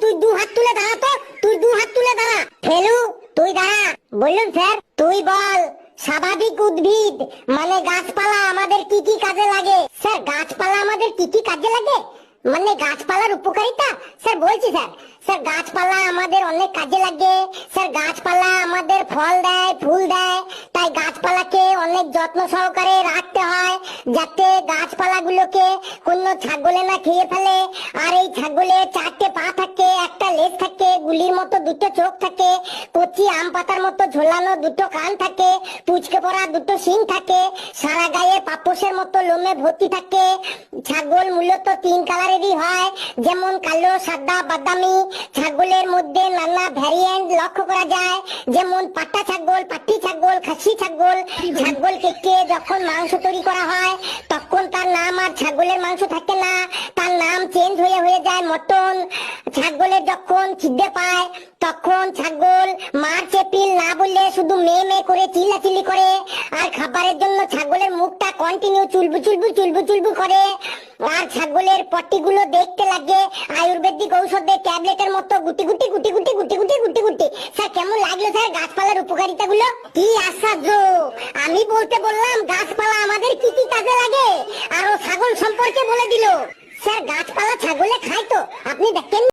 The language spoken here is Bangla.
তুই দু হাত তুলে দাঁড়া তো, তুই দু হাত তুলে দাঁড়া। ফেলু তুই দাঁড়া। বললুম স্যার। তুই বল স্বাভাবিক উদ্ভিদ মানে গাছপালা আমাদের কি কি কাজে লাগে? স্যার গাছপালা আমাদের কি কি কাজে লাগে মানে গাছপালার উপকারিতা স্যার বলছি স্যার। স্যার গাছপালা আমাদের অনেক কাজে লাগে স্যার। গাছপালা আমাদের ফল দেয়, ফুল দেয়, তাই গাছপালাকে অনেক যত্ন সহকারে রাখতে হয় যাতে গাছপালাগুলোকে কোনো ছাগলে না খেয়ে ফেলে। আর এই ছাগলের চারটে পা থাকে, একটা লেজ থাকে, গুলির মতো দুটো চোখ থাকে, কচি আম পাতার মতো ঝোলানো দুটো কান থাকে, পুচকে পড়া দুটো শিং থাকে, সারা গায়ে পাপোশের মতো লোমে ভর্তি থাকে। ছাগল মূলত তিন কালারেরই হয়, যেমন কালো, সাদা, বাদামি। ছাগলের মধ্যে নানা ভ্যারিয়েন্ট লক্ষ্য করা যায়, যেমন পাটা ছাগল, পাটি ছাগল, খাসি ছাগল। ছাগল কেটে যখন মাংস তৈরি করা হয় তখন তার নাম আর ছাগলের মাংস থাকে না, তার নাম চেঞ্জ হয়ে যায় মটন। ছাগলের যখন খিদে পায় তখন ছাগল মার্চ এপ্রিল না বললে শুধু মেয়ে মেয়ে করে চিল্লাচিল্লি করে। আর খাবারের জন্য ছাগলের মুখটা কন্টিনিউ চুলবু চুলবু চুলবু চুলবু করে। আর ছাগলের পটিগুলো দেখতে লাগে আয়ুর্বেদিক ঔষধের ট্যাবলেটের মতো গুটি গুটি গুটি গুটি গুটি গুটি গুটি গুটি। স্যার কেমন লাগলো স্যার গাছপালার উপকারিতা গুলো? কি আশ্চর্য! আমি বলতে বললাম গাছপালা আমাদের কি কি কাজে লাগে, আর ও ছাগল সম্পর্কে বলে দিল। স্যার গাছপালা ছাগলে খায় তো, আপনি দেখেন।